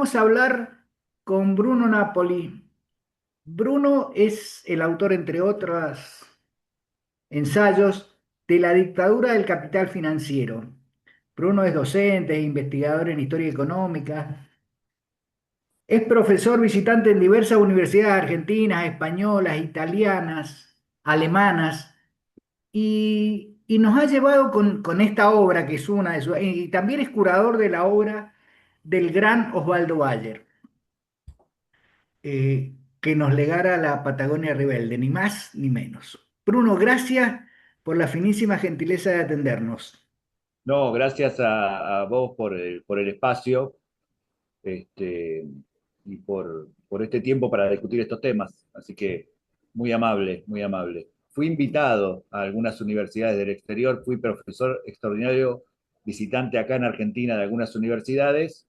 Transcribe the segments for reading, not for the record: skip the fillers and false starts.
vamos a hablar con Bruno Napoli. Bruno es el autor, entre otros ensayos, de La dictadura del capital financiero. Bruno es docente e investigador en historia económica. Es profesor visitante en diversas universidades argentinas, españolas, italianas, alemanas, y nos ha llevado con esta obra, que es una de sus... Y también es curador de la obra del gran Osvaldo Bayer, que nos legara la Patagonia Rebelde, ni más ni menos. Bruno, gracias por la finísima gentileza de atendernos. No, gracias a vos por el espacio este, y por este tiempo para discutir estos temas. Así que muy amable, muy amable. Fui invitado a algunas universidades del exterior, fui profesor extraordinario visitante acá en Argentina de algunas universidades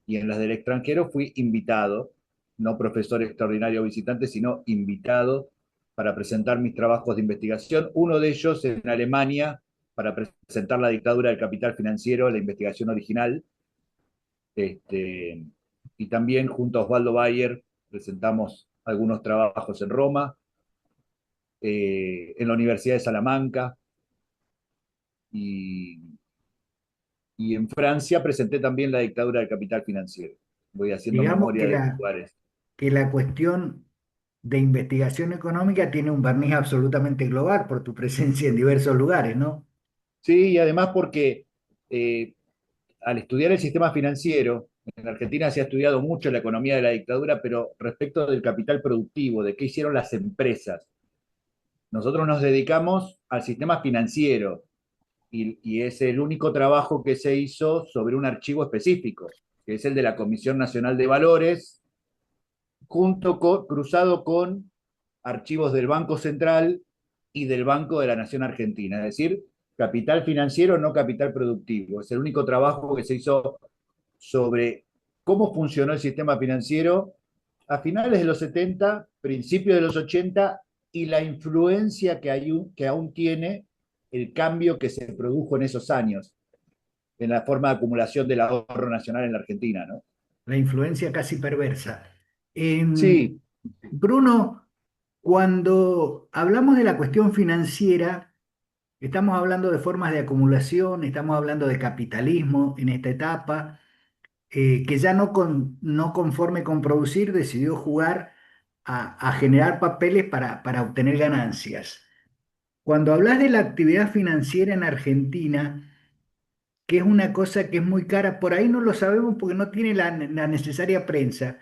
y en las del extranjero fui invitado, no profesor extraordinario visitante, sino invitado para presentar mis trabajos de investigación. Uno de ellos en Alemania para presentar la dictadura del capital financiero, la investigación original. Este, y también junto a Osvaldo Bayer presentamos algunos trabajos en Roma, en la Universidad de Salamanca y, y en Francia presenté también la dictadura del capital financiero. Voy haciendo Digamos memoria de lugares. que la cuestión de investigación económica tiene un barniz absolutamente global por tu presencia en diversos lugares, ¿no? Sí, y además porque eh, al estudiar el sistema financiero, en Argentina se ha estudiado mucho la economía de la dictadura, pero respecto del capital productivo, de qué hicieron las empresas. Nosotros nos dedicamos al sistema financiero y es el único trabajo que se hizo sobre un archivo específico, que es el de la Comisión Nacional de Valores, cruzado con archivos del Banco Central y del Banco de la Nación Argentina, es decir, capital financiero, no capital productivo. Es el único trabajo que se hizo sobre cómo funcionó el sistema financiero a finales de los 70, principios de los 80 y la influencia que aún tiene el cambio que se produjo en esos años en la forma de acumulación del ahorro nacional en la Argentina, ¿no? La influencia casi perversa. Sí, Bruno, cuando hablamos de la cuestión financiera, estamos hablando de formas de acumulación, estamos hablando de capitalismo en esta etapa, que ya no conforme con producir, decidió jugar a generar papeles para obtener ganancias. Cuando hablas de la actividad financiera en Argentina, que es una cosa que es muy cara, por ahí no lo sabemos porque no tiene la necesaria prensa.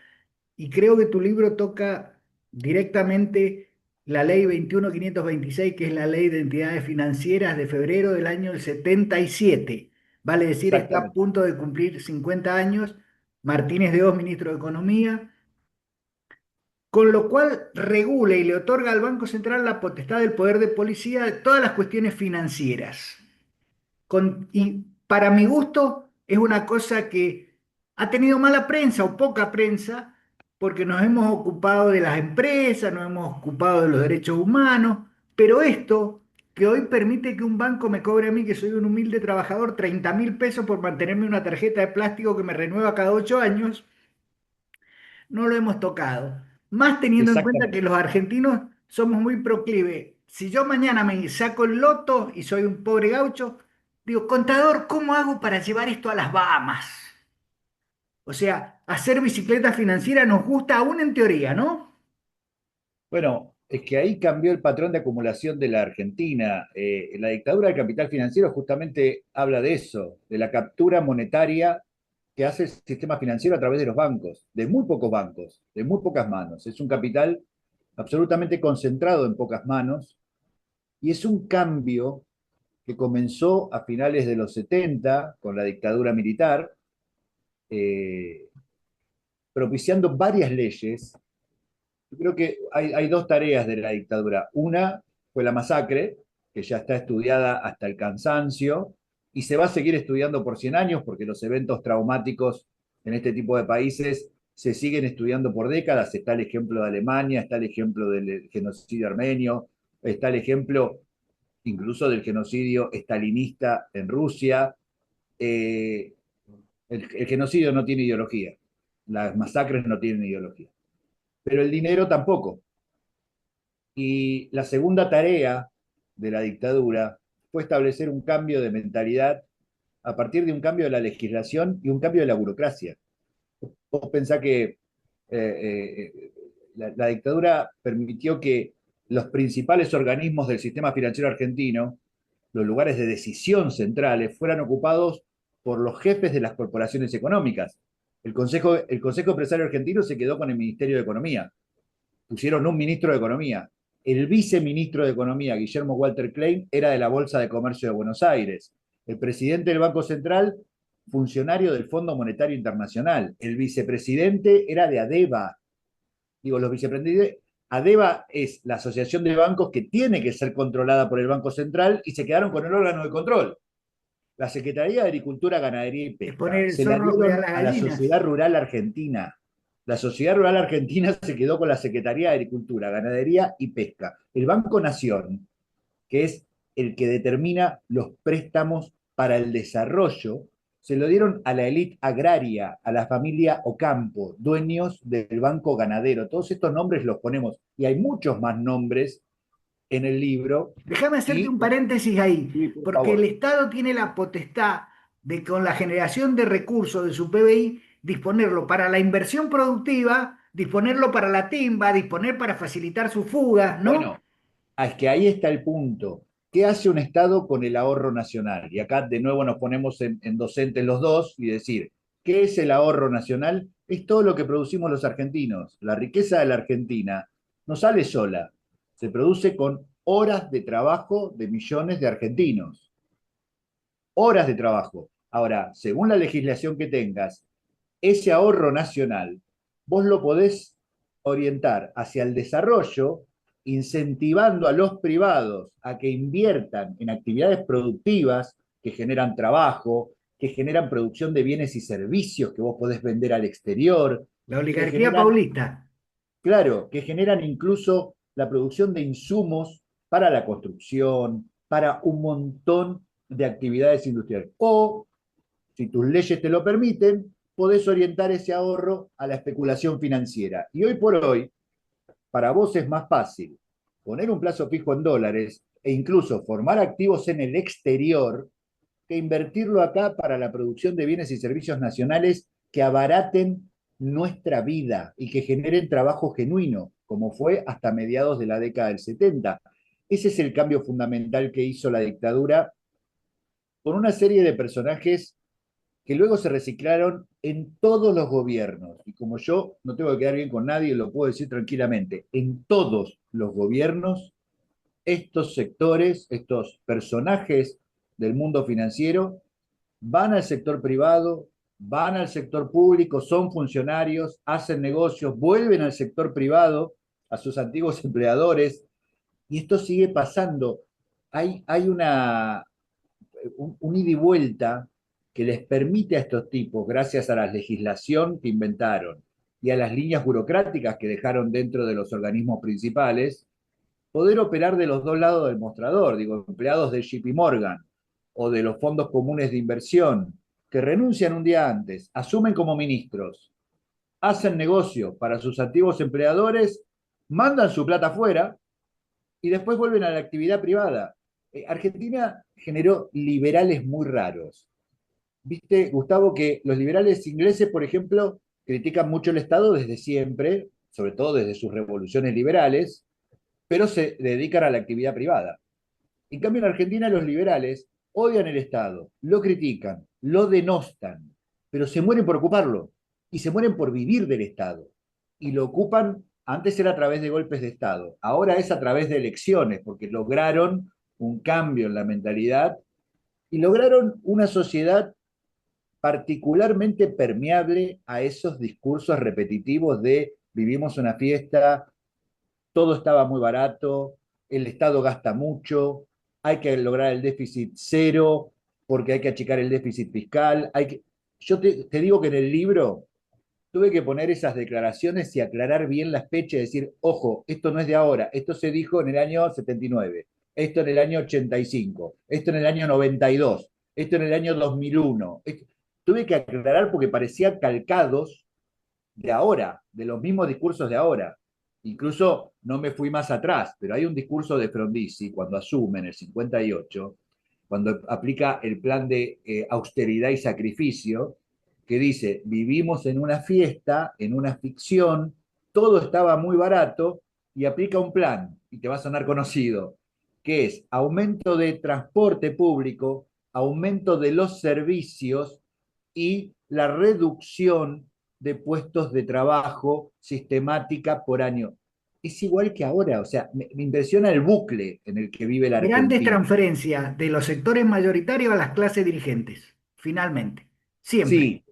Y creo que tu libro toca directamente la ley 21.526, que es la ley de entidades financieras de febrero del año del 77. Vale decir, está a exactamente. punto de cumplir 50 años. Martínez de Oz, ministro de Economía, con lo cual regula y le otorga al Banco Central la potestad del poder de policía de todas las cuestiones financieras. Y para mi gusto es una cosa que ha tenido mala prensa o poca prensa, porque nos hemos ocupado de las empresas, nos hemos ocupado de los derechos humanos, pero esto que hoy permite que un banco me cobre a mí, que soy un humilde trabajador, 30.000 pesos por mantenerme una tarjeta de plástico que me renueva cada 8 años, no lo hemos tocado. Más teniendo en cuenta que Exactamente. los argentinos somos muy proclives. Si yo mañana me saco el loto y soy un pobre gaucho, digo, contador, ¿cómo hago para llevar esto a las Bahamas? O sea, hacer bicicleta financiera nos gusta aún en teoría, ¿no? Bueno, es que ahí cambió el patrón de acumulación de la Argentina. La dictadura del capital financiero justamente habla de eso, de la captura monetaria que hace el sistema financiero a través de los bancos, de muy pocos bancos, de muy pocas manos. Es un capital absolutamente concentrado en pocas manos y es un cambio que comenzó a finales de los 70 con la dictadura militar, eh, propiciando varias leyes. Yo creo que hay dos tareas de la dictadura. Una fue la masacre, que ya está estudiada hasta el cansancio, y se va a seguir estudiando por 100 años, porque los eventos traumáticos en este tipo de países se siguen estudiando por décadas. Está el ejemplo de Alemania, está el ejemplo del genocidio armenio, está el ejemplo incluso del genocidio estalinista en Rusia. Eh, el genocidio no tiene ideología. Las masacres no tienen ideología. Pero el dinero tampoco. Y la segunda tarea de la dictadura fue establecer un cambio de mentalidad a partir de un cambio de la legislación y un cambio de la burocracia. Vos pensás que la dictadura permitió que los principales organismos del sistema financiero argentino, los lugares de decisión centrales, fueran ocupados por los jefes de las corporaciones económicas. El Consejo Empresario Argentino se quedó con el Ministerio de Economía. Pusieron un ministro de Economía. El viceministro de Economía, Guillermo Walter Klein, era de la Bolsa de Comercio de Buenos Aires. El presidente del Banco Central, funcionario del Fondo Monetario Internacional. El vicepresidente era de ADEBA. Digo, los vicepresidentes. ADEBA es la asociación de bancos que tiene que ser controlada por el Banco Central y se quedaron con el órgano de control. La Secretaría de Agricultura, Ganadería y Es Pesca poner el se la zorro a cuidar dieron las a la gallinas. Sociedad Rural Argentina. La Sociedad Rural Argentina se quedó con la Secretaría de Agricultura, Ganadería y Pesca. El Banco Nación, que es el que determina los préstamos para el desarrollo, se lo dieron a la élite agraria, a la familia Ocampo, dueños del Banco Ganadero. Todos estos nombres los ponemos, y hay muchos más nombres en el libro. Déjame hacerte Y, un paréntesis ahí, sí, por porque el favor. Estado tiene la potestad de, con la generación de recursos de su PBI, disponerlo para la inversión productiva, disponerlo para la timba, disponer para facilitar sus fugas, ¿no? Bueno, es que ahí está el punto. ¿Qué hace un Estado con el ahorro nacional? Y acá de nuevo nos ponemos en docentes los dos y decir, ¿qué es el ahorro nacional? Es todo lo que producimos los argentinos. La riqueza de la Argentina no sale sola, se produce con horas de trabajo de millones de argentinos. Horas de trabajo. Ahora, según la legislación que tengas, ese ahorro nacional, vos lo podés orientar hacia el desarrollo, incentivando a los privados a que inviertan en actividades productivas que generan trabajo, que generan producción de bienes y servicios que vos podés vender al exterior, La que oligarquía generan, paulista. claro, que generan incluso la producción de insumos para la construcción, para un montón de actividades industriales. O si tus leyes te lo permiten, podés orientar ese ahorro a la especulación financiera. Y hoy por hoy, para vos es más fácil poner un plazo fijo en dólares e incluso formar activos en el exterior que invertirlo acá para la producción de bienes y servicios nacionales que abaraten nuestra vida y que generen trabajo genuino, como fue hasta mediados de la década del 70. Ese es el cambio fundamental que hizo la dictadura con una serie de personajes que luego se reciclaron en todos los gobiernos. Y como yo no tengo que quedar bien con nadie, lo puedo decir tranquilamente, en todos los gobiernos, estos sectores, estos personajes del mundo financiero, van al sector privado, van al sector público, son funcionarios, hacen negocios, vuelven al sector privado, a sus antiguos empleadores, y esto sigue pasando. Hay un ida y vuelta que les permite a estos tipos, gracias a la legislación que inventaron y a las líneas burocráticas que dejaron dentro de los organismos principales, poder operar de los dos lados del mostrador, digo, empleados de JP Morgan o de los fondos comunes de inversión, que renuncian un día antes, asumen como ministros, hacen negocio para sus antiguos empleadores, mandan su plata afuera y después vuelven a la actividad privada. Argentina generó liberales muy raros. Viste, Gustavo, que los liberales ingleses, por ejemplo, critican mucho el Estado desde siempre, sobre todo desde sus revoluciones liberales, pero se dedican a la actividad privada. En cambio, en Argentina los liberales odian el Estado, lo critican, lo denostan, pero se mueren por ocuparlo y se mueren por vivir del Estado. Y lo ocupan, antes era a través de golpes de Estado, ahora es a través de elecciones, porque lograron un cambio en la mentalidad y lograron una sociedad particularmente permeable a esos discursos repetitivos de vivimos una fiesta, todo estaba muy barato, el Estado gasta mucho, hay que lograr el déficit cero porque hay que achicar el déficit fiscal. Yo te digo que en el libro tuve que poner esas declaraciones y aclarar bien las fechas y decir, ojo, esto no es de ahora, esto se dijo en el año 79, esto en el año 85, esto en el año 92, esto en el año 2001. Tuve que aclarar porque parecían calcados de ahora, de los mismos discursos de ahora. Incluso no me fui más atrás, pero hay un discurso de Frondizi cuando asume en el 58, cuando aplica el plan de austeridad y sacrificio, que dice, vivimos en una fiesta, en una ficción, todo estaba muy barato y aplica un plan, y te va a sonar conocido, que es aumento de transporte público, aumento de los servicios y la reducción de puestos de trabajo sistemática por año. Es igual que ahora, o sea, me impresiona el bucle en el que vive la Grandes Argentina. transferencias de los sectores mayoritarios a las clases dirigentes, finalmente, siempre. Sí,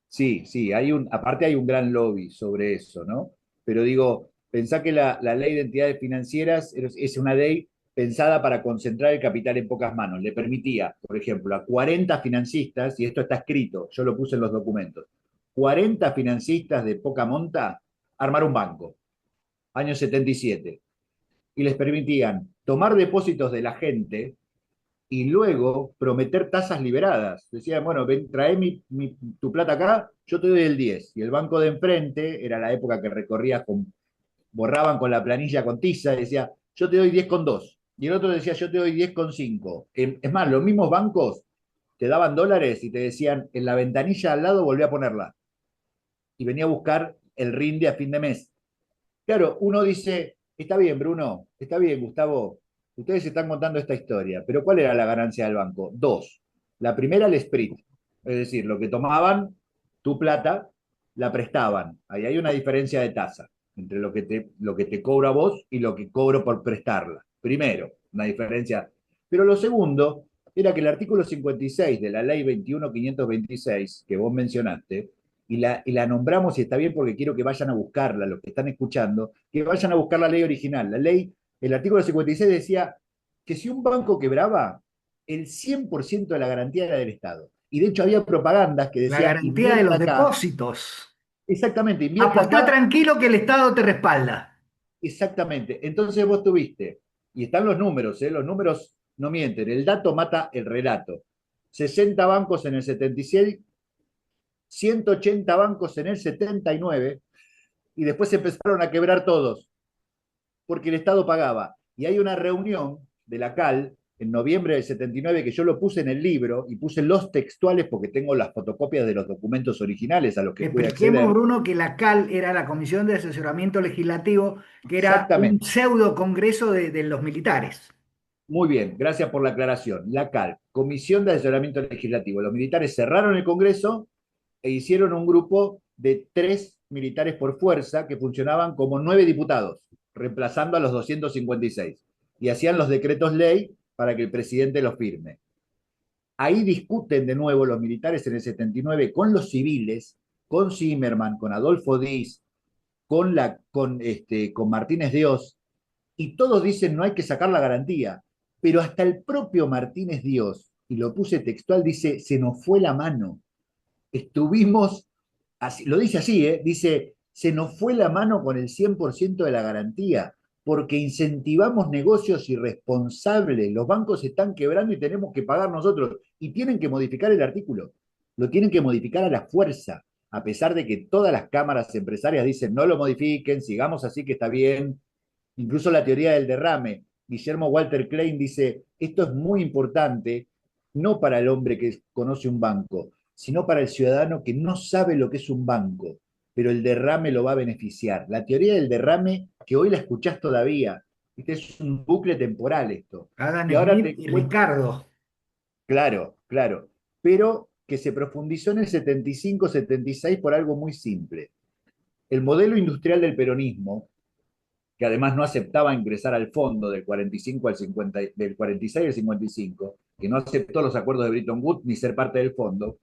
sí, sí, aparte hay un gran lobby sobre eso, ¿no? Pero digo, pensá que la ley de entidades financieras es una ley pensada para concentrar el capital en pocas manos. Le permitía, por ejemplo, a 40 financistas, y esto está escrito, yo lo puse en los documentos, 40 financistas de poca monta armar un banco, año 77, y les permitían tomar depósitos de la gente y luego prometer tasas liberadas. Decían, bueno, ven, trae tu plata acá, yo te doy el 10. Y el banco de enfrente, era la época que recorría borraban con la planilla con tiza, y decía, yo te doy 10 con 2. Y el otro decía, yo te doy 10 con 5. Es más, los mismos bancos te daban dólares y te decían, en la ventanilla al lado volví a ponerla. Y venía a buscar el rinde a fin de mes. Claro, uno dice, está bien, Bruno, está bien, Gustavo, ustedes están contando esta historia, pero ¿cuál era la ganancia del banco? Dos. La primera, el split, es decir, lo que tomaban, tu plata, la prestaban. Ahí hay una diferencia de tasa entre lo que te cobra vos y lo que cobro por prestarla. Primero, una diferencia. Pero lo segundo era que el artículo 56 de la ley 21.526 que vos mencionaste, y la nombramos y está bien porque quiero que vayan a buscarla, los que están escuchando, que vayan a buscar la ley original. La ley, el artículo 56 decía que si un banco quebraba, el 100% de la garantía era del Estado. Y de hecho había propagandas que La decía, garantía de invierta los acá, depósitos. exactamente, invierta Apostá acá, tranquilo que el Estado te respalda. exactamente. Entonces vos tuviste, y están los números no mienten, el dato mata el relato. 60 bancos en el 76, 180 bancos en el 79, y después empezaron a quebrar todos, porque el Estado pagaba. Y hay una reunión de la CAL en noviembre del 79 que yo lo puse en el libro y puse los textuales porque tengo las fotocopias de los documentos originales a los que pude Expliquemos, acceder. Bruno, que la CAL era la Comisión de Asesoramiento Legislativo, que era un Exactamente. pseudo congreso de los militares. Muy bien, gracias por la aclaración. La CAL, Comisión de Asesoramiento Legislativo. Los militares cerraron el Congreso e hicieron un grupo de 3 militares por fuerza que funcionaban como 9 diputados, reemplazando a los 256. Y hacían los decretos ley para que el presidente los firme. Ahí discuten de nuevo los militares en el 79 con los civiles, con Zimmerman, con Adolfo Diz, con Martínez Dios, y todos dicen no hay que sacar la garantía, pero hasta el propio Martínez Dios, y lo puse textual, dice, se nos fue la mano. Estuvimos, así, lo dice así, dice, se nos fue la mano con el 100% de la garantía, porque incentivamos negocios irresponsables, los bancos están quebrando y tenemos que pagar nosotros, y tienen que modificar el artículo, lo tienen que modificar a la fuerza, a pesar de que todas las cámaras empresarias dicen no lo modifiquen, sigamos así que está bien, incluso la teoría del derrame. Guillermo Walter Klein dice, esto es muy importante, no para el hombre que conoce un banco, sino para el ciudadano que no sabe lo que es un banco, pero el derrame lo va a beneficiar. La teoría del derrame, que hoy la escuchás todavía, ¿viste? Es un bucle temporal esto. Adam Y ahora Smith te y cuento, Ricardo. claro, claro, pero que se profundizó en el 75-76 por algo muy simple. El modelo industrial del peronismo, que además no aceptaba ingresar al fondo del 45 al 50, del 46 al 55, que no aceptó los acuerdos de Bretton Woods ni ser parte del fondo,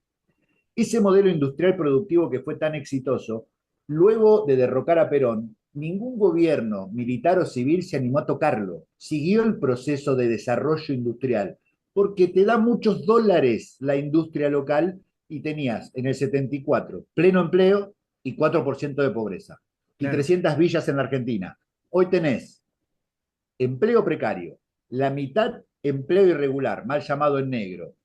ese modelo industrial productivo que fue tan exitoso, luego de derrocar a Perón, ningún gobierno, militar o civil, se animó a tocarlo. Siguió el proceso de desarrollo industrial, porque te da muchos dólares la industria local y tenías en el 74 pleno empleo y 4% de pobreza. Y Claro. 300 villas en la Argentina. Hoy tenés empleo precario, la mitad empleo irregular, mal llamado en negro,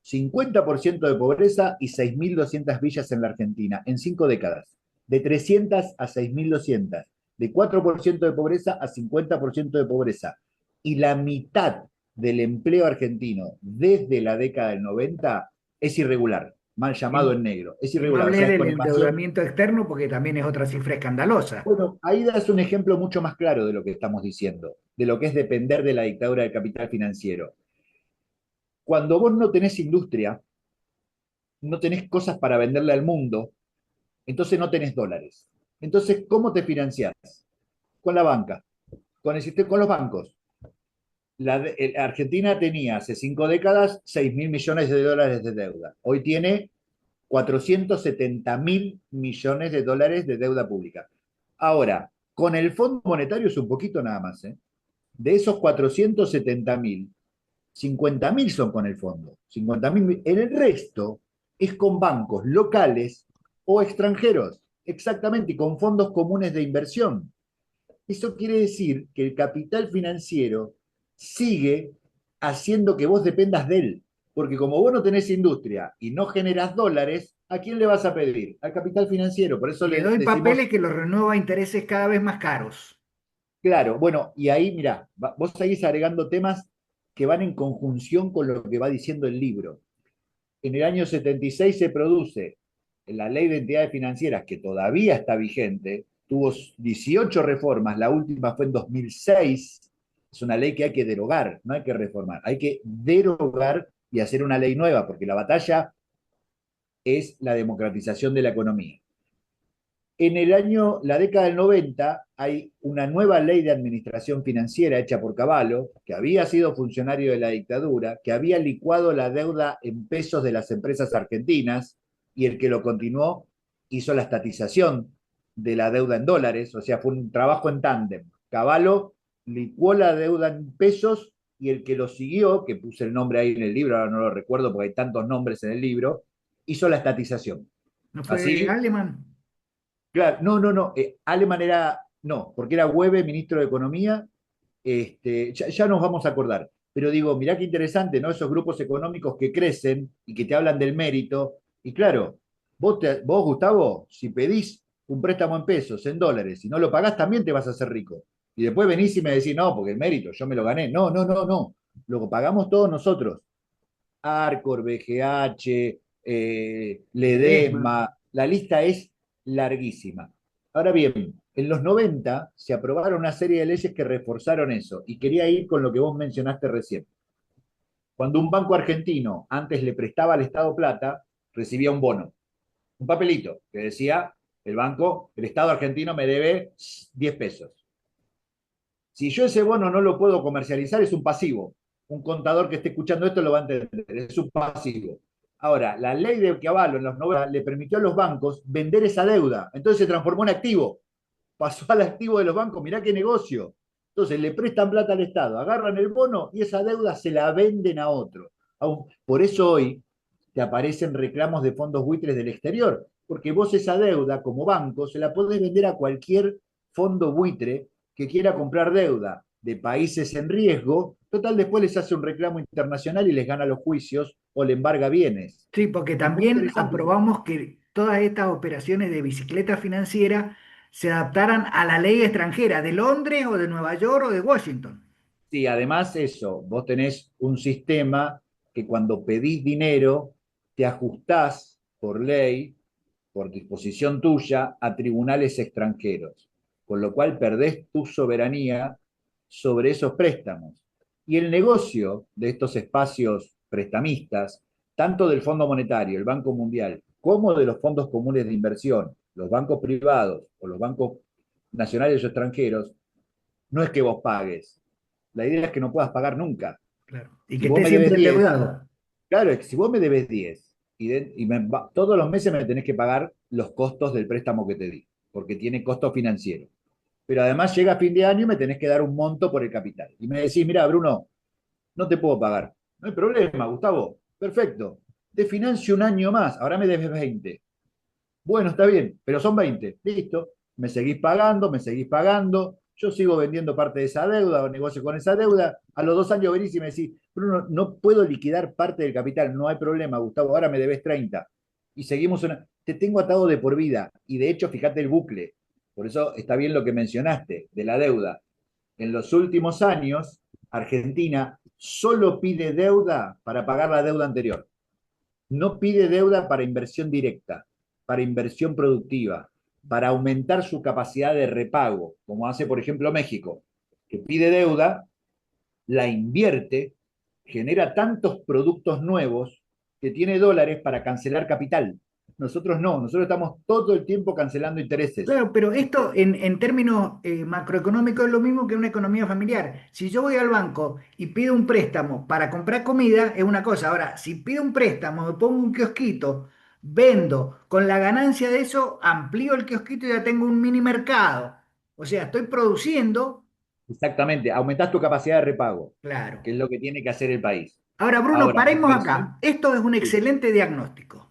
50% de pobreza y 6.200 villas en la Argentina en 5 décadas. de 300 a 6.200, de 4% de pobreza a 50% de pobreza. Y la mitad del empleo argentino desde la década del 90 es irregular, mal llamado Y, en negro. Es y no irregular, o hablé sea, es del con evasión. endeudamiento externo porque también es otra cifra escandalosa. Bueno, ahí das un ejemplo mucho más claro de lo que estamos diciendo, de lo que es depender de la dictadura del capital financiero. Cuando vos no tenés industria, no tenés cosas para venderle al mundo, entonces no tenés dólares. Entonces, ¿cómo te financiás? Con la banca, con el sistema, con los bancos. Argentina tenía hace 5 décadas 6.000 millones de dólares de deuda. Hoy tiene 470.000 millones de dólares de deuda pública. Ahora, con el Fondo Monetario es un poquito nada más. ¿Eh? De esos 470.000, 50.000 son con el fondo. 50.000, el resto es con bancos locales o extranjeros, exactamente, y con fondos comunes de inversión. Eso quiere decir que el capital financiero sigue haciendo que vos dependas de él. Porque como vos no tenés industria y no generás dólares, ¿a quién le vas a pedir? Al capital financiero. Por eso Y le le doy decimos, papeles que los renueva a intereses cada vez más caros. claro, bueno, y ahí, mirá, vos seguís agregando temas que van en conjunción con lo que va diciendo el libro. En el año 76 se produce la ley de entidades financieras, que todavía está vigente, tuvo 18 reformas, la última fue en 2006, es una ley que hay que derogar, no hay que reformar, hay que derogar y hacer una ley nueva, porque la batalla es la democratización de la economía. En la década del 90, hay una nueva ley de administración financiera hecha por Cavallo, que había sido funcionario de la dictadura, que había licuado la deuda en pesos de las empresas argentinas, y el que lo continuó hizo la estatización de la deuda en dólares, o sea, fue un trabajo en tándem. Cavallo licuó la deuda en pesos y el que lo siguió, que puse el nombre ahí en el libro, ahora no lo recuerdo porque hay tantos nombres en el libro, hizo la estatización. ¿No fue Así. Alemán? Claro, no, no, no. Aleman era, no, porque era Hueve, ministro de Economía. Ya nos vamos a acordar. Pero digo, mirá qué interesante, ¿no? Esos grupos económicos que crecen y que te hablan del mérito. Y claro, vos, Gustavo, si pedís un préstamo en pesos, en dólares, y no lo pagás, también te vas a hacer rico. Y después venís y me decís, no, porque el mérito, yo me lo gané. No, no, no, no. Lo pagamos todos nosotros. Arcor, BGH, Ledesma. Ledesma, la lista es larguísima. Ahora bien, en los 90 se aprobaron una serie de leyes que reforzaron eso, y quería ir con lo que vos mencionaste recién. Cuando un banco argentino antes le prestaba al Estado plata, recibía un bono, un papelito que decía, el banco, el Estado argentino me debe 10 pesos. Si yo ese bono no lo puedo comercializar, es un pasivo. Un contador que esté escuchando esto lo va a entender, es un pasivo. Ahora, la ley de Cavallo en los 90 le permitió a los bancos vender esa deuda. Entonces se transformó en activo. Pasó al activo de los bancos, mirá qué negocio. Entonces le prestan plata al Estado, agarran el bono y esa deuda se la venden a otro. Por eso hoy te aparecen reclamos de fondos buitres del exterior, porque vos esa deuda como banco se la podés vender a cualquier fondo buitre que quiera comprar deuda de países en riesgo. Total, después les hace un reclamo internacional y les gana los juicios o le embarga bienes. Sí, porque Es muy también interesante. aprobamos que todas estas operaciones de bicicleta financiera se adaptaran a la ley extranjera de Londres o de Nueva York o de Washington. Sí, además eso, vos tenés un sistema que cuando pedís dinero te ajustás por ley, por disposición tuya, a tribunales extranjeros, con lo cual perdés tu soberanía sobre esos préstamos. Y el negocio de estos espacios prestamistas, tanto del Fondo Monetario, el Banco Mundial, como de los fondos comunes de inversión, los bancos privados o los bancos nacionales o extranjeros, no es que vos pagues. La idea es que no puedas pagar nunca. Claro. Y Si que vos esté me debes siempre 10, endeudado. claro, es que si vos me debes 10 todos los meses me tenés que pagar los costos del préstamo que te di, porque tiene costo financiero. Pero además llega fin de año y me tenés que dar un monto por el capital. Y me decís, mira, Bruno, no te puedo pagar. No hay problema, Gustavo. Perfecto. Te financio un año más. Ahora me debes 20. Bueno, está bien, pero son 20. Listo. Me seguís pagando, me seguís pagando. Yo sigo vendiendo parte de esa deuda o negocio con esa deuda. A los 2 años venís y me decís, Bruno, no puedo liquidar parte del capital. No hay problema, Gustavo. Ahora me debes 30. y seguimos te tengo atado de por vida. Y de hecho, fíjate el bucle. Por eso está bien lo que mencionaste de la deuda. En los últimos años, Argentina solo pide deuda para pagar la deuda anterior. No pide deuda para inversión directa, para inversión productiva, para aumentar su capacidad de repago, como hace, por ejemplo, México, que pide deuda, la invierte, genera tantos productos nuevos que tiene dólares para cancelar capital. Nosotros no, nosotros estamos todo el tiempo cancelando intereses. Claro, pero esto en términos macroeconómicos es lo mismo que una economía familiar. Si yo voy al banco y pido un préstamo para comprar comida, es una cosa. Ahora, si pido un préstamo, me pongo un kiosquito, vendo, con la ganancia de eso, amplío el kiosquito y ya tengo un mini mercado. O sea, estoy produciendo, Exactamente, aumentás tu capacidad de repago, claro. que es lo que tiene que hacer el país. Ahora, Bruno, Ahora, paremos inversión, acá. Esto es un sí. excelente diagnóstico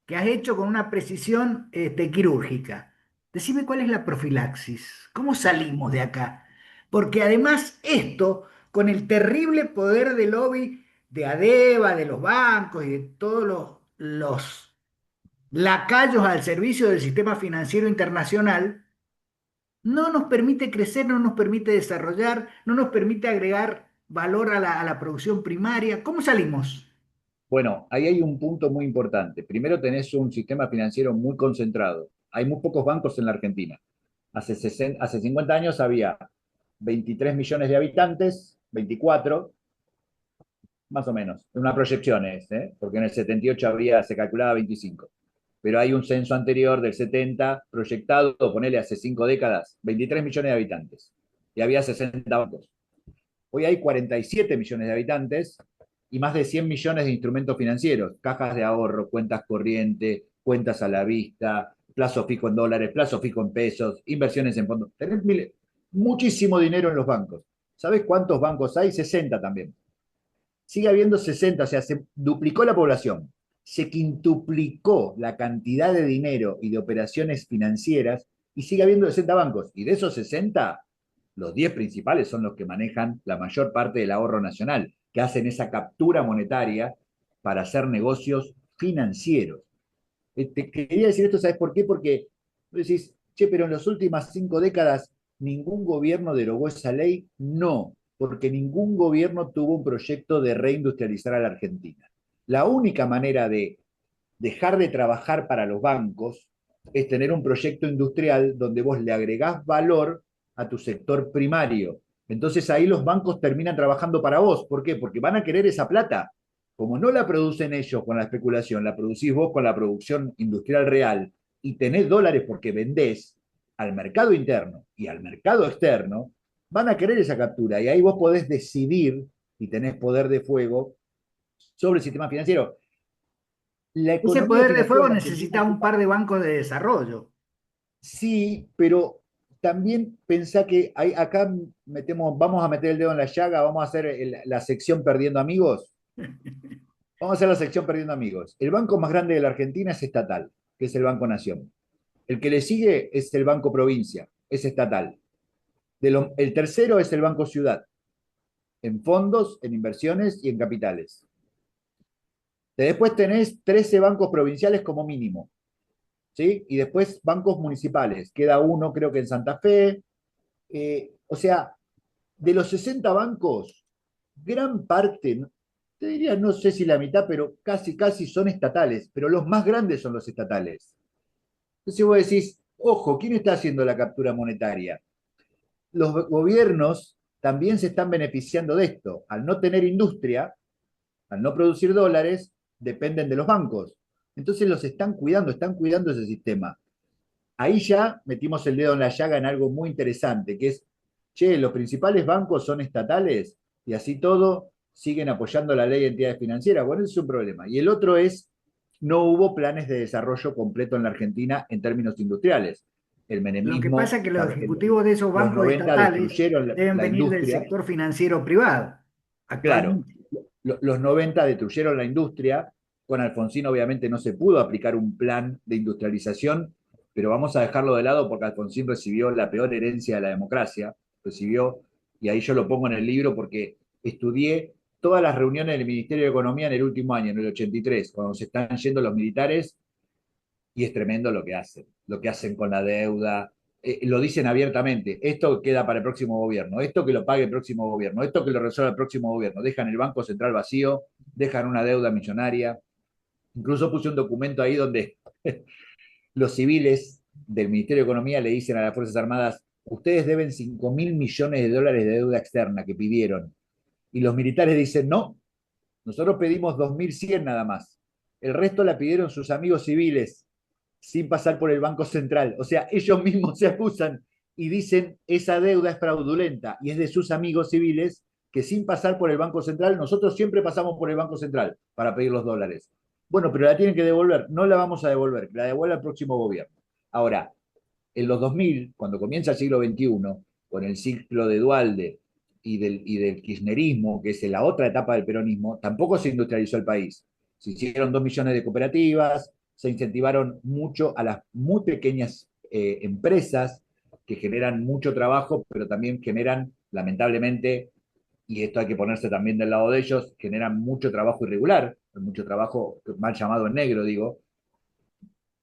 que has hecho con una precisión quirúrgica. Decime cuál es la profilaxis, cómo salimos de acá. Porque además esto, con el terrible poder del lobby de Adeva, de los bancos y de todos los lacayos al servicio del sistema financiero internacional, no nos permite crecer, no nos permite desarrollar, no nos permite agregar valor a la producción primaria. ¿Cómo salimos? Bueno, ahí hay un punto muy importante. Primero tenés un sistema financiero muy concentrado. Hay muy pocos bancos en la Argentina. Hace 50 años había 23 millones de habitantes, 24, más o menos. Una proyección es, ¿eh? Porque en el 78 se calculaba 25. Pero hay un censo anterior del 70 proyectado, ponele hace 5 décadas, 23 millones de habitantes. Y había 60 bancos. Hoy hay 47 millones de habitantes y más de 100 millones de instrumentos financieros, cajas de ahorro, cuentas corrientes, cuentas a la vista, plazo fijo en dólares, plazo fijo en pesos, inversiones en fondos. Tenés muchísimo dinero en los bancos. ¿Sabés cuántos bancos hay? 60 también. Sigue habiendo 60, o sea, se duplicó la población, se quintuplicó la cantidad de dinero y de operaciones financieras y sigue habiendo 60 bancos. Y de esos 60, los 10 principales son los que manejan la mayor parte del ahorro nacional, que hacen esa captura monetaria para hacer negocios financieros. Te quería decir esto, ¿sabes por qué? Porque vos decís, che, pero en las últimas 5 décadas ningún gobierno derogó esa ley. No, porque ningún gobierno tuvo un proyecto de reindustrializar a la Argentina. La única manera de dejar de trabajar para los bancos es tener un proyecto industrial donde vos le agregás valor a tu sector primario. Entonces ahí los bancos terminan trabajando para vos. ¿Por qué? Porque van a querer esa plata. Como no la producen ellos con la especulación, la producís vos con la producción industrial real y tenés dólares porque vendés al mercado interno y al mercado externo, van a querer esa captura y ahí vos podés decidir y tenés poder de fuego sobre el sistema financiero. La Ese economía poder de financiera fuego de la Argentina necesita un par de bancos de desarrollo. sí, pero también pensá que acá vamos a meter el dedo en la llaga, vamos a hacer la sección Perdiendo Amigos. Vamos a hacer la sección Perdiendo Amigos. El banco más grande de la Argentina es estatal, que es el Banco Nación. El que le sigue es el Banco Provincia, es estatal. El tercero es el Banco Ciudad, en fondos, en inversiones y en capitales. Después tenés 13 bancos provinciales como mínimo, ¿sí? Y después bancos municipales. Queda uno, creo que en Santa Fe. O sea, de los 60 bancos, gran parte, te diría, no sé si la mitad, pero casi, casi son estatales, pero los más grandes son los estatales. Entonces vos decís, ojo, ¿quién está haciendo la captura monetaria? Los gobiernos también se están beneficiando de esto. Al no tener industria, al no producir dólares, dependen de los bancos. Entonces los están cuidando ese sistema. Ahí ya metimos el dedo en la llaga en algo muy interesante, que es, che, los principales bancos son estatales y así todo siguen apoyando la ley de entidades financieras. Bueno, ese es un problema. Y el otro es, no hubo planes de desarrollo completo en la Argentina en términos industriales. El Lo que pasa menemismo, es que los sabes que ejecutivos de esos los bancos 90 estatales destruyeron deben la venir del industria. sector financiero privado, Claro, actualmente. los 90 destruyeron la industria. Con Alfonsín obviamente no se pudo aplicar un plan de industrialización, pero vamos a dejarlo de lado porque Alfonsín recibió la peor herencia de la democracia, recibió, y ahí yo lo pongo en el libro porque estudié todas las reuniones del Ministerio de Economía en el último año, en el 83, cuando se están yendo los militares, y es tremendo lo que hacen con la deuda. Lo dicen abiertamente, esto queda para el próximo gobierno, esto que lo pague el próximo gobierno, esto que lo resuelva el próximo gobierno. Dejan el Banco Central vacío, dejan una deuda millonaria. Incluso puse un documento ahí donde los civiles del Ministerio de Economía le dicen a las Fuerzas Armadas, ustedes deben 5.000 millones de dólares de deuda externa que pidieron. Y los militares dicen, no, nosotros pedimos 2.100 nada más. El resto la pidieron sus amigos civiles sin pasar por el Banco Central. O sea, ellos mismos se acusan y dicen esa deuda es fraudulenta y es de sus amigos civiles que sin pasar por el Banco Central, nosotros siempre pasamos por el Banco Central para pedir los dólares. Bueno, pero la tienen que devolver, no la vamos a devolver, la devuelve el próximo gobierno. Ahora, en los 2000, cuando comienza el siglo XXI, con el ciclo de Dualde y del kirchnerismo, que es la otra etapa del peronismo, tampoco se industrializó el país. Se hicieron 2 millones de cooperativas, se incentivaron mucho a las muy pequeñas empresas que generan mucho trabajo, pero también generan, lamentablemente, y esto hay que ponerse también del lado de ellos, generan mucho trabajo irregular, mucho trabajo mal llamado en negro, digo,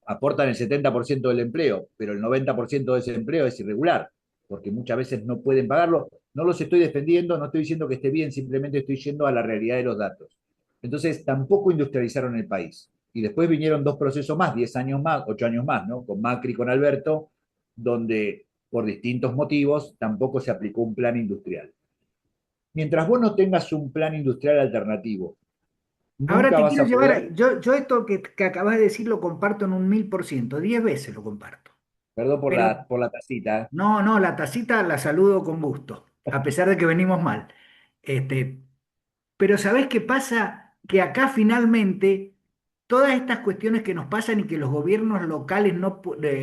aportan el 70% del empleo, pero el 90% de ese empleo es irregular, porque muchas veces no pueden pagarlo. No los estoy defendiendo, no estoy diciendo que esté bien, simplemente estoy yendo a la realidad de los datos. Entonces, tampoco industrializaron el país. Y después vinieron dos procesos más, 10 años más, 8 años más, ¿no? Con Macri y con Alberto, donde por distintos motivos tampoco se aplicó un plan industrial. Mientras vos no tengas un plan industrial alternativo, Ahora nunca te vas quiero a llevar, poder, yo esto que acabas de decir lo comparto en un 1000%, 10 veces lo comparto. perdón por Pero la tacita, no, no, la tacita la saludo con gusto, a pesar de que venimos mal. Este, pero ¿sabés qué pasa? Que acá finalmente todas estas cuestiones que nos pasan y que los gobiernos locales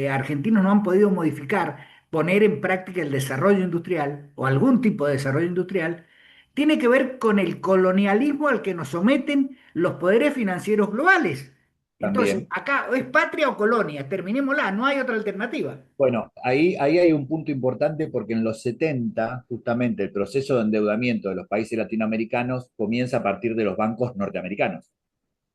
argentinos no han podido modificar, poner en práctica el desarrollo industrial o algún tipo de desarrollo industrial, tiene que ver con el colonialismo al que nos someten los poderes financieros globales. Entonces, también. acá es patria o colonia, terminémosla, no hay otra alternativa. Bueno, ahí hay un punto importante porque en los 70, justamente, el proceso de endeudamiento de los países latinoamericanos comienza a partir de los bancos norteamericanos.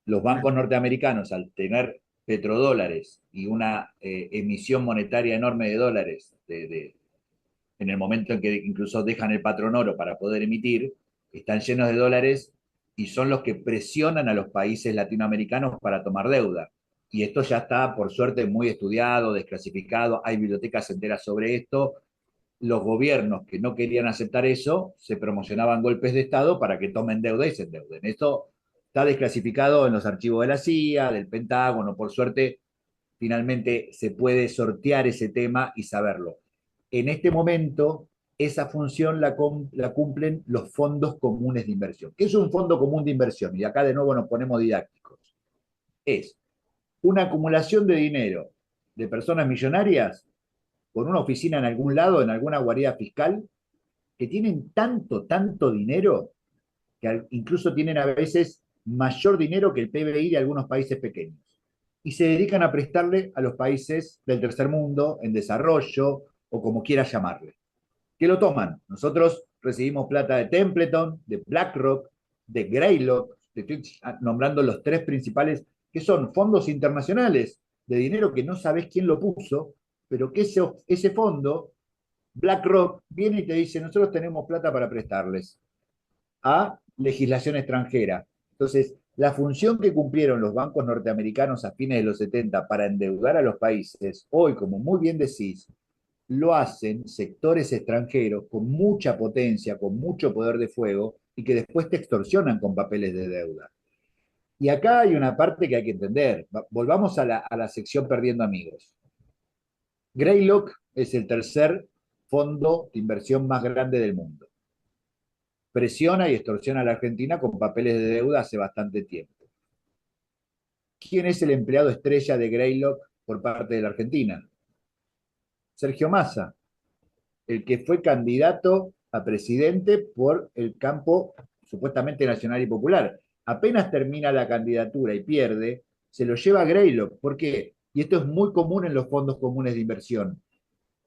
Los bancos norteamericanos, al tener petrodólares y una emisión monetaria enorme de dólares en el momento en que incluso dejan el patrón oro para poder emitir, están llenos de dólares y son los que presionan a los países latinoamericanos para tomar deuda. Y esto ya está, por suerte, muy estudiado, desclasificado, hay bibliotecas enteras sobre esto. Los gobiernos que no querían aceptar eso se promocionaban golpes de Estado para que tomen deuda y se endeuden. Esto está desclasificado en los archivos de la CIA, del Pentágono, por suerte, finalmente se puede sortear ese tema y saberlo. En este momento, esa función la cumplen los fondos comunes de inversión. ¿Qué es un fondo común de inversión? Y acá de nuevo nos ponemos didácticos. Es una acumulación de dinero de personas millonarias con una oficina en algún lado, en alguna guarida fiscal, que tienen tanto dinero, que incluso tienen a veces mayor dinero que el PBI de algunos países pequeños. Y se dedican a prestarle a los países del tercer mundo, en desarrollo, o como quieras llamarle. ¿Qué lo toman? Nosotros recibimos plata de Templeton, de BlackRock, de Greylock, estoy nombrando los tres principales, que son fondos internacionales de dinero que no sabes quién lo puso, pero que ese fondo, BlackRock, viene y te dice, nosotros tenemos plata para prestarles a legislación extranjera. Entonces, la función que cumplieron los bancos norteamericanos a fines de los 70 para endeudar a los países, hoy, como muy bien decís, lo hacen sectores extranjeros con mucha potencia, con mucho poder de fuego, y que después te extorsionan con papeles de deuda. Y acá hay una parte que hay que entender. Volvamos a la sección Perdiendo Amigos. Greylock es el tercer fondo de inversión más grande del mundo. Presiona y extorsiona a la Argentina con papeles de deuda hace bastante tiempo. ¿Quién es el empleado estrella de Greylock por parte de la Argentina? Sergio Massa, el que fue candidato a presidente por el campo supuestamente nacional y popular. Apenas termina la candidatura y pierde, se lo lleva a Greylock. ¿Por qué? Y esto es muy común en los fondos comunes de inversión.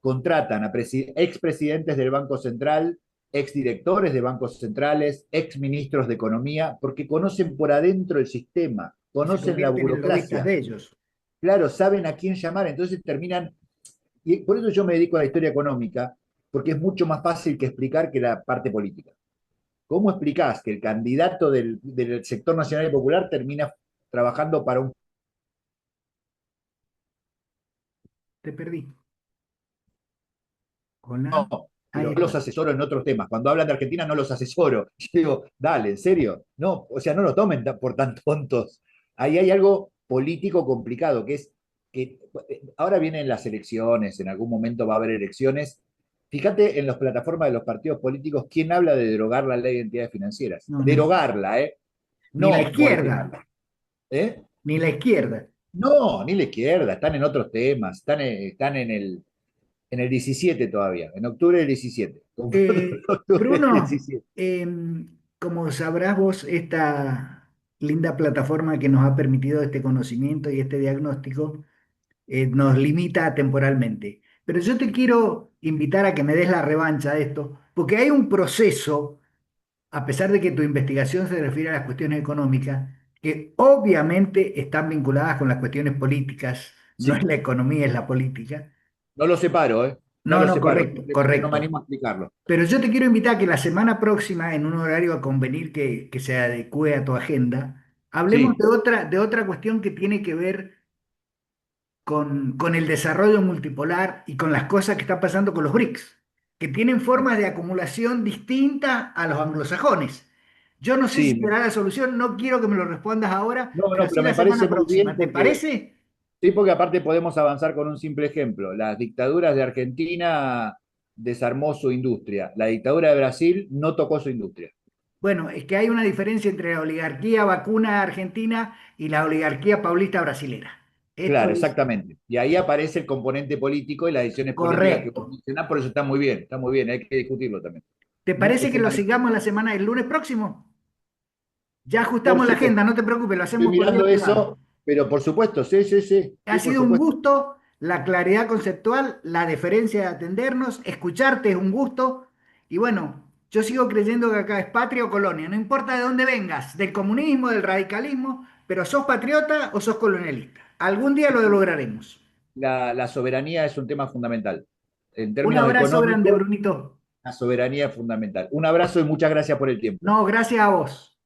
Contratan a expresidentes del Banco Central, exdirectores de bancos centrales, exministros de economía, porque conocen por adentro el sistema, Y se conocen la convierten en lobistas burocracia, de ellos. claro, saben a quién llamar, entonces terminan, y por eso yo me dedico a la historia económica, porque es mucho más fácil que explicar que la parte política. ¿Cómo explicás que el candidato del sector nacional y popular termina trabajando para un... Te perdí. Hola. No, Ahí pero los está. asesoro en otros temas. Cuando hablan de Argentina no los asesoro. Yo digo, dale, ¿en serio? No, o sea, no lo tomen por tan tontos. Ahí hay algo político complicado, que es que ahora vienen las elecciones, en algún momento va a haber elecciones. Fíjate en las plataformas de los partidos políticos quién habla de derogar la ley de entidades financieras. No, ninguno. Derogarla, ¿eh? Ni la No izquierda, modificarla. ¿Eh? ni la izquierda. No, ni la izquierda, están en otros temas, están en el 17 todavía, en octubre del 17. Octubre del Bruno, 17. como sabrás vos, esta linda plataforma que nos ha permitido este conocimiento y este diagnóstico nos limita temporalmente. Pero yo te quiero invitar a que me des la revancha de esto, porque hay un proceso, a pesar de que tu investigación se refiere a las cuestiones económicas, que obviamente están vinculadas con las cuestiones políticas, no es Sí, la economía, es la política. no lo separo, ¿eh? No No, lo no, separo, correcto, simplemente no me correcto. animo a explicarlo. Pero yo te quiero invitar a que la semana próxima, en un horario a convenir que se adecue a tu agenda, hablemos Sí, de otra cuestión que tiene que ver con el desarrollo multipolar y con las cosas que están pasando con los BRICS, que tienen formas de acumulación distintas a los anglosajones. Yo no sé si sí, será la solución, no quiero que me lo respondas ahora, no, pero no, sí pero la me parece semana muy bien próxima. ¿Te porque, parece? sí, porque aparte podemos avanzar con un simple ejemplo. Las dictaduras de Argentina desarmó su industria. La dictadura de Brasil no tocó su industria. Bueno, es que hay una diferencia entre la oligarquía vacuna argentina y la oligarquía paulista brasilera. Esto Claro, es exactamente. Y ahí aparece el componente político y las decisiones políticas que vos correcto. mencionás, por eso está muy bien, hay que discutirlo también. ¿Te parece Es que lo fundamental. sigamos la semana del lunes próximo? Ya Por ajustamos la agenda, supuesto, no te preocupes, lo estoy hacemos por vía mirando privada. eso, pero por supuesto, sí, sí, sí, Ha sí, por sido un supuesto. gusto la claridad conceptual, la deferencia de atendernos, escucharte es un gusto. Y bueno, yo sigo creyendo que acá es patria o colonia, no importa de dónde vengas, del comunismo, del radicalismo, pero sos patriota o sos colonialista. Algún día lo lograremos. La soberanía es un tema fundamental. En Un términos abrazo grande, económicos, Brunito. la soberanía es fundamental. Un abrazo y muchas gracias por el tiempo. No, gracias a vos.